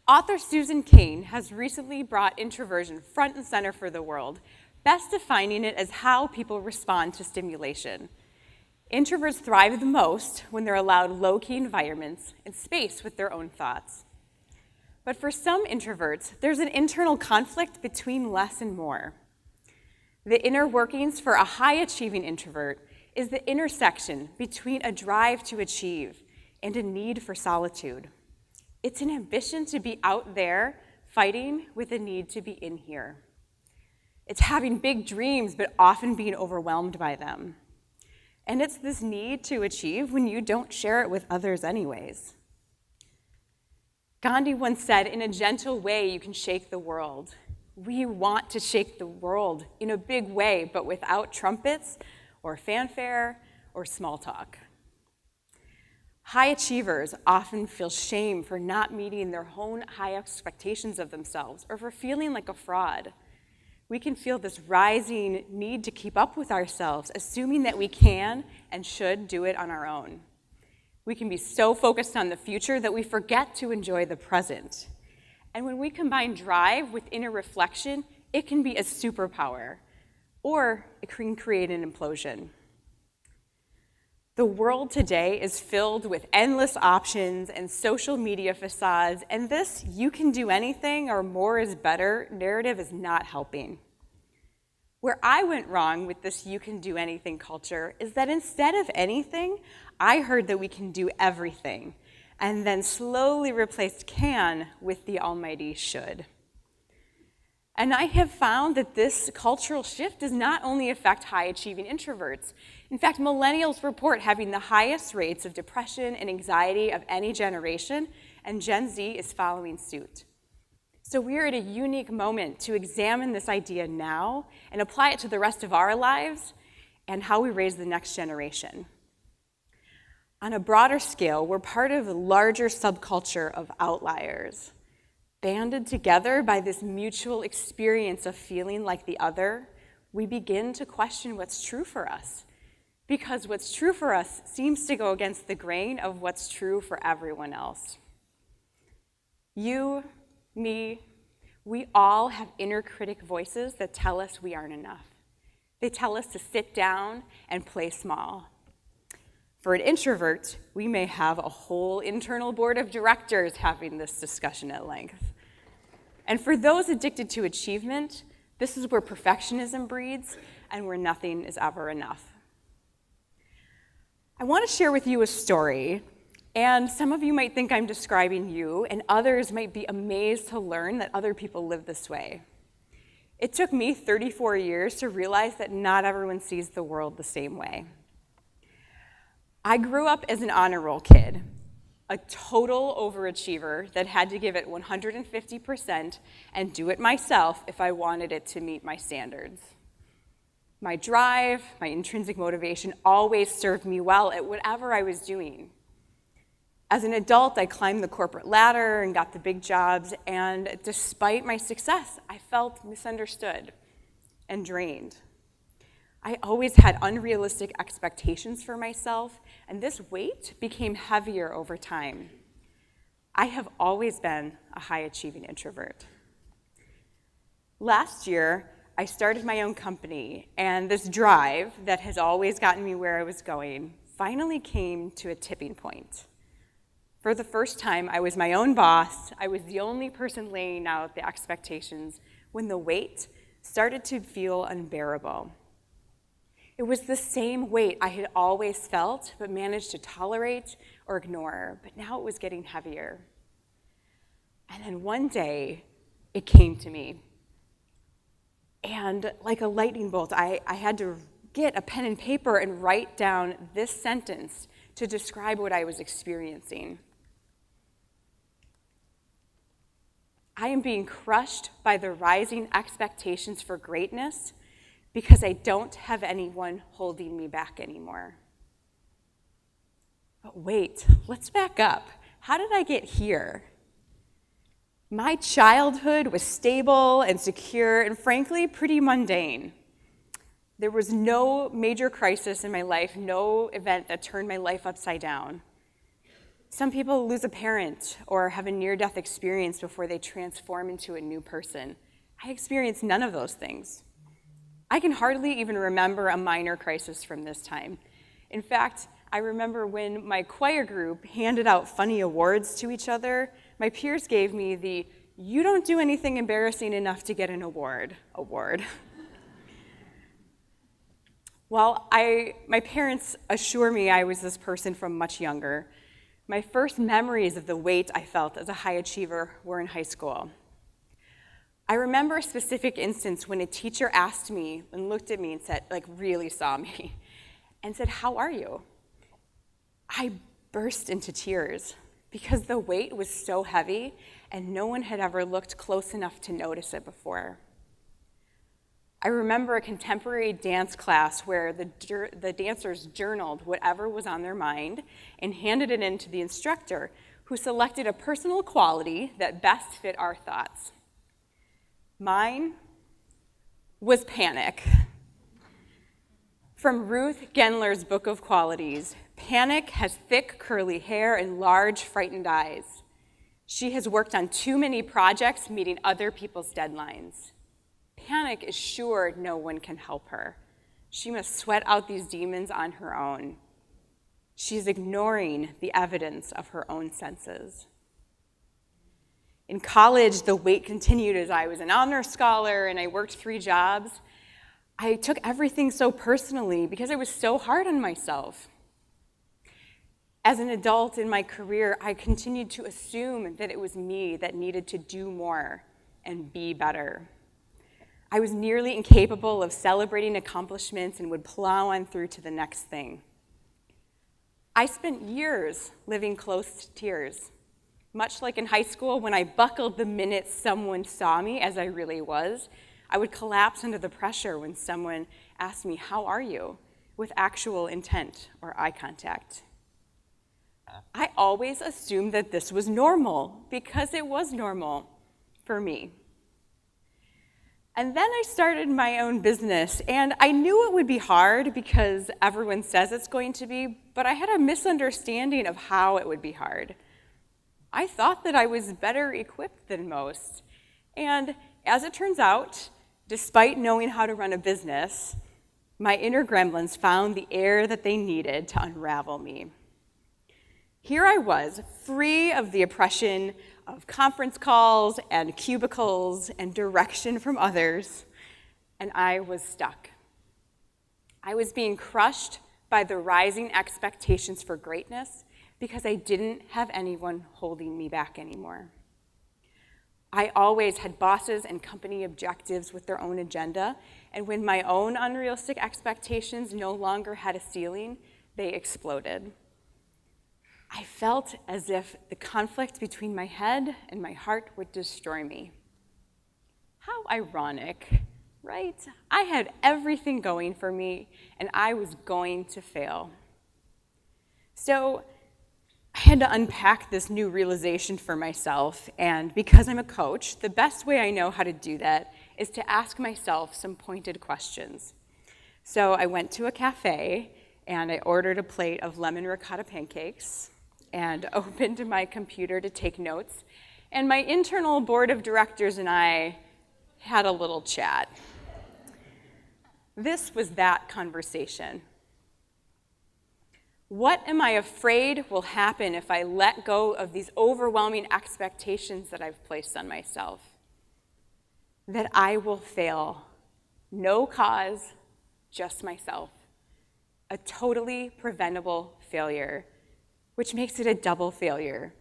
Author Susan Cain has recently brought introversion front and center for the world, best defining it as how people respond to stimulation. Introverts thrive the most when they're allowed low-key environments and space with their own thoughts. But for some introverts, there's an internal conflict between less and more. The inner workings for a high-achieving introvert is the intersection between a drive to achieve and a need for solitude. It's an ambition to be out there fighting with a need to be in here. It's having big dreams but often being overwhelmed by them. And it's this need to achieve when you don't share it with others anyways. Gandhi once said, "In a gentle way, you can shake the world." We want to shake the world in a big way, but without trumpets or fanfare or small talk. High achievers often feel shame for not meeting their own high expectations of themselves or for feeling like a fraud. We can feel this rising need to keep up with ourselves, assuming that we can and should do it on our own. We can be so focused on the future that we forget to enjoy the present. And when we combine drive with inner reflection, it can be a superpower, or it can create an implosion. The world today is filled with endless options and social media facades, and this "you can do anything" or "more is better" narrative is not helping. Where I went wrong with this "you can do anything" culture is that instead of anything, I heard that we can do everything, and then slowly replaced "can" with the almighty "should." And I have found that this cultural shift does not only affect high-achieving introverts. In fact, millennials report having the highest rates of depression and anxiety of any generation, and Gen Z is following suit. So we are at a unique moment to examine this idea now and apply it to the rest of our lives and how we raise the next generation. On a broader scale, we're part of a larger subculture of outliers, banded together by this mutual experience of feeling like the other. We begin to question what's true for us, because what's true for us seems to go against the grain of what's true for everyone else. You, me, we all have inner critic voices that tell us we aren't enough. They tell us to sit down and play small. For an introvert, we may have a whole internal board of directors having this discussion at length. And for those addicted to achievement, this is where perfectionism breeds and where nothing is ever enough. I want to share with you a story, and some of you might think I'm describing you, and others might be amazed to learn that other people live this way. It took me 34 years to realize that not everyone sees the world the same way. I grew up as an honor roll kid, a total overachiever that had to give it 150% and do it myself if I wanted it to meet my standards. My drive, my intrinsic motivation always served me well at whatever I was doing. As an adult, I climbed the corporate ladder and got the big jobs, and despite my success, I felt misunderstood and drained. I always had unrealistic expectations for myself, and this weight became heavier over time. I have always been a high-achieving introvert. Last year, I started my own company, and this drive that has always gotten me where I was going finally came to a tipping point. For the first time, I was my own boss. I was the only person laying out the expectations when the weight started to feel unbearable. It was the same weight I had always felt but managed to tolerate or ignore, but now it was getting heavier. And then one day, it came to me. And like a lightning bolt, I had to get a pen and paper and write down this sentence to describe what I was experiencing. I am being crushed by the rising expectations for greatness because I don't have anyone holding me back anymore. But wait, let's back up. How did I get here? My childhood was stable and secure and frankly pretty mundane. There was no major crisis in my life, no event that turned my life upside down. Some people lose a parent or have a near-death experience before they transform into a new person. I experienced none of those things. I can hardly even remember a minor crisis from this time. In fact, I remember when my choir group handed out funny awards to each other, my peers gave me the "you don't do anything embarrassing enough to get an award." While my parents assure me I was this person from much younger, my first memories of the weight I felt as a high achiever were in high school. I remember a specific instance when a teacher asked me and looked at me and said, really saw me, and said, "How are you?" I burst into tears because the weight was so heavy and no one had ever looked close enough to notice it before. I remember a contemporary dance class where the dancers journaled whatever was on their mind and handed it in to the instructor, who selected a personal quality that best fit our thoughts. Mine was panic. From Ruth Gendler's Book of Qualities, panic has thick, curly hair and large, frightened eyes. She has worked on too many projects meeting other people's deadlines. Panic is sure no one can help her. She must sweat out these demons on her own. She's ignoring the evidence of her own senses. In college, the weight continued as I was an honor scholar and I worked 3 jobs. I took everything so personally because I was so hard on myself. As an adult in my career, I continued to assume that it was me that needed to do more and be better. I was nearly incapable of celebrating accomplishments and would plow on through to the next thing. I spent years living close to tears, much like in high school when I buckled the minute someone saw me as I really was. I would collapse under the pressure when someone asked me, "How are you?" with actual intent or eye contact. I always assumed that this was normal because it was normal for me. And then I started my own business, and I knew it would be hard because everyone says it's going to be, but I had a misunderstanding of how it would be hard. I thought that I was better equipped than most, and as it turns out, despite knowing how to run a business, my inner gremlins found the air that they needed to unravel me. Here I was, free of the oppression of conference calls and cubicles and direction from others, and I was stuck. I was being crushed by the rising expectations for greatness because I didn't have anyone holding me back anymore. I always had bosses and company objectives with their own agenda, and when my own unrealistic expectations no longer had a ceiling, they exploded. I felt as if the conflict between my head and my heart would destroy me. How ironic, right? I had everything going for me, and I was going to fail. So I had to unpack this new realization for myself, and because I'm a coach, the best way I know how to do that is to ask myself some pointed questions. So I went to a cafe, and I ordered a plate of lemon ricotta pancakes, and opened my computer to take notes, and my internal board of directors and I had a little chat. This was that conversation. What am I afraid will happen if I let go of these overwhelming expectations that I've placed on myself? That I will fail. No cause, just myself. A totally preventable failure, which makes it a double failure.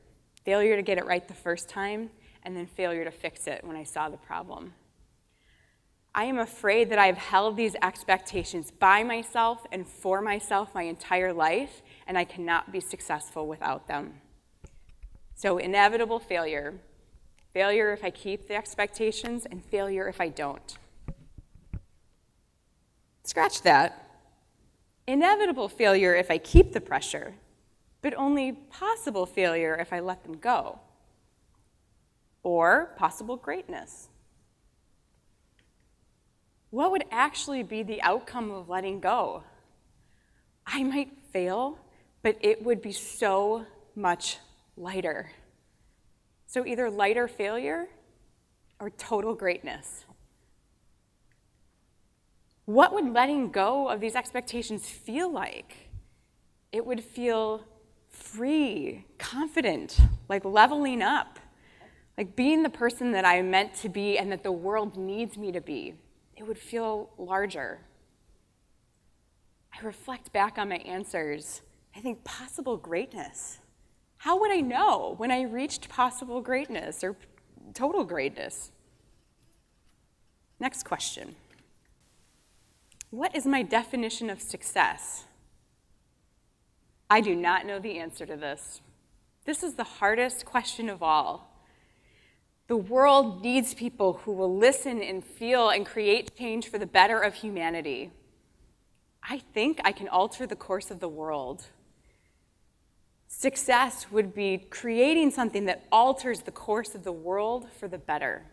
Failure to get it right the first time, and then failure to fix it when I saw the problem. I am afraid that I've held these expectations by myself and for myself my entire life, and I cannot be successful without them. So inevitable failure. Failure if I keep the expectations, and failure if I don't. Scratch that. Inevitable failure if I keep the pressure, but only possible failure if I let them go. Or possible greatness. What would actually be the outcome of letting go? I might fail, but it would be so much lighter. So either lighter failure or total greatness. What would letting go of these expectations feel like? It would feel free, confident, like leveling up, like being the person that I'm meant to be and that the world needs me to be. It would feel larger. I reflect back on my answers. I think possible greatness. How would I know when I reached possible greatness or total greatness? Next question. What is my definition of success? I do not know the answer to this. This is the hardest question of all. The world needs people who will listen and feel and create change for the better of humanity. I think I can alter the course of the world. Success would be creating something that alters the course of the world for the better.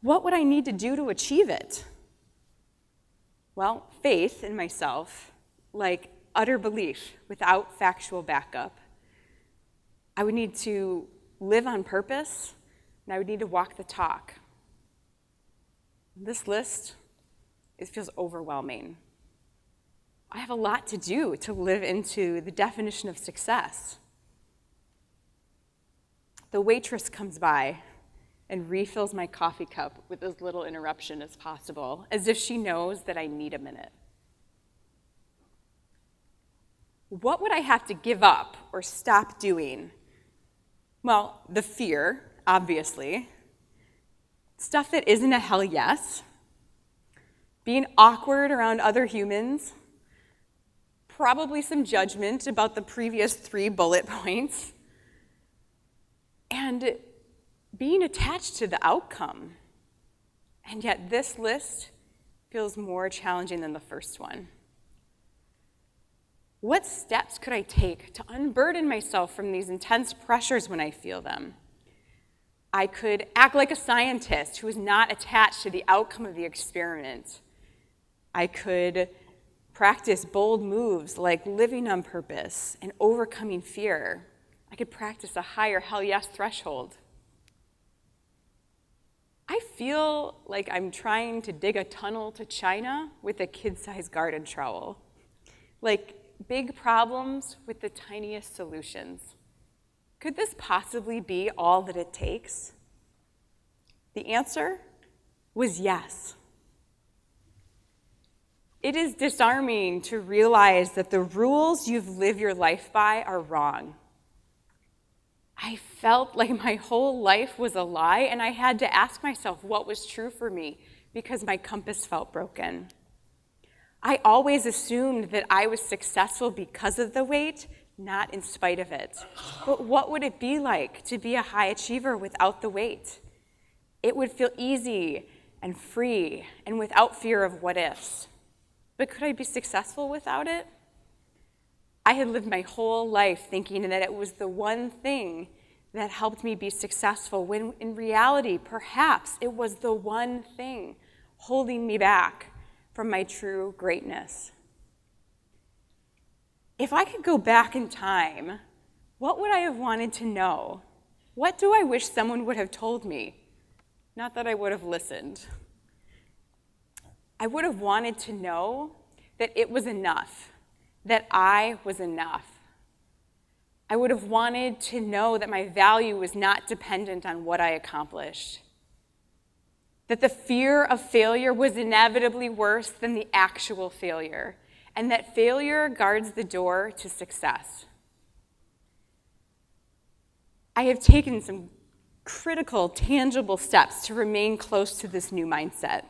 What would I need to do to achieve it? Well, faith in myself, like utter belief without factual backup. I would need to live on purpose, and I would need to walk the talk. This list, it feels overwhelming. I have a lot to do to live into the definition of success. The waitress comes by and refills my coffee cup with as little interruption as possible, as if she knows that I need a minute. What would I have to give up or stop doing? Well, the fear, obviously. Stuff that isn't a hell yes. Being awkward around other humans. Probably some judgment about the previous 3 bullet points. And being attached to the outcome. And yet this list feels more challenging than the first one. What steps could I take to unburden myself from these intense pressures when I feel them? I could act like a scientist who is not attached to the outcome of the experiment. I could practice bold moves like living on purpose and overcoming fear. I could practice a higher hell yes threshold. I feel like I'm trying to dig a tunnel to China with a kid-sized garden trowel. Like big problems with the tiniest solutions. Could this possibly be all that it takes? The answer was yes. It is disarming to realize that the rules you've lived your life by are wrong. I felt like my whole life was a lie, and I had to ask myself what was true for me because my compass felt broken. I always assumed that I was successful because of the weight, not in spite of it. But what would it be like to be a high achiever without the weight? It would feel easy and free and without fear of what ifs. But could I be successful without it? I had lived my whole life thinking that it was the one thing that helped me be successful, when in reality, perhaps it was the one thing holding me back from my true greatness. If I could go back in time, what would I have wanted to know? What do I wish someone would have told me? Not that I would have listened. I would have wanted to know that it was enough, that I was enough. I would have wanted to know that my value was not dependent on what I accomplished, that the fear of failure was inevitably worse than the actual failure, and that failure guards the door to success. I have taken some critical, tangible steps to remain close to this new mindset.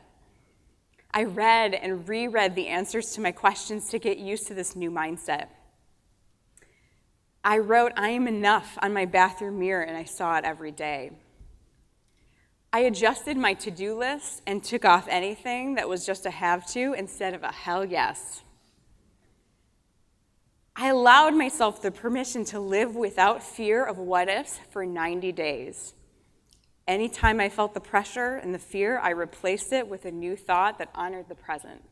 I read and reread the answers to my questions to get used to this new mindset. I wrote, "I am enough" on my bathroom mirror, and I saw it every day. I adjusted my to-do list and took off anything that was just a have-to instead of a hell yes. I allowed myself the permission to live without fear of what-ifs for 90 days. Anytime I felt the pressure and the fear, I replaced it with a new thought that honored the present.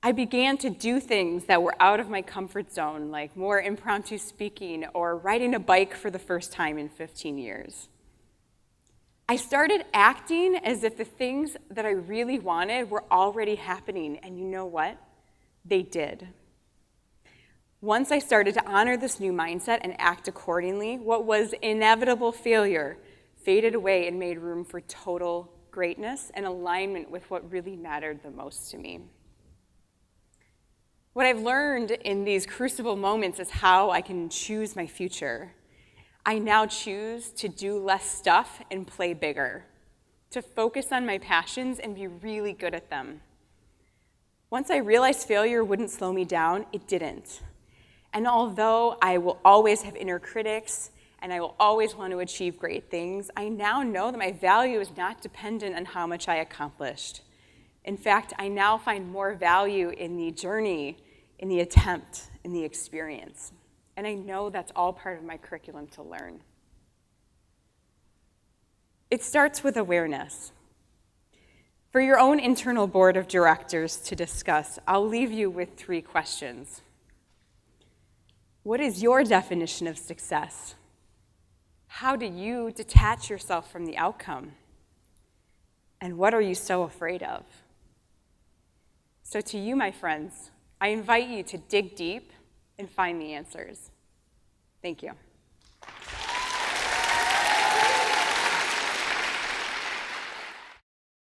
I began to do things that were out of my comfort zone, like more impromptu speaking or riding a bike for the first time in 15 years. I started acting as if the things that I really wanted were already happening, and you know what? They did. Once I started to honor this new mindset and act accordingly, what was inevitable failure faded away and made room for total greatness and alignment with what really mattered the most to me. What I've learned in these crucible moments is how I can choose my future. I now choose to do less stuff and play bigger, to focus on my passions and be really good at them. Once I realized failure wouldn't slow me down, it didn't. And although I will always have inner critics and I will always want to achieve great things, I now know that my value is not dependent on how much I accomplished. In fact, I now find more value in the journey, in the attempt, in the experience. And I know that's all part of my curriculum to learn. It starts with awareness. For your own internal board of directors to discuss, I'll leave you with 3 questions. What is your definition of success? How do you detach yourself from the outcome? And what are you so afraid of? So to you, my friends, I invite you to dig deep and find the answers. Thank you.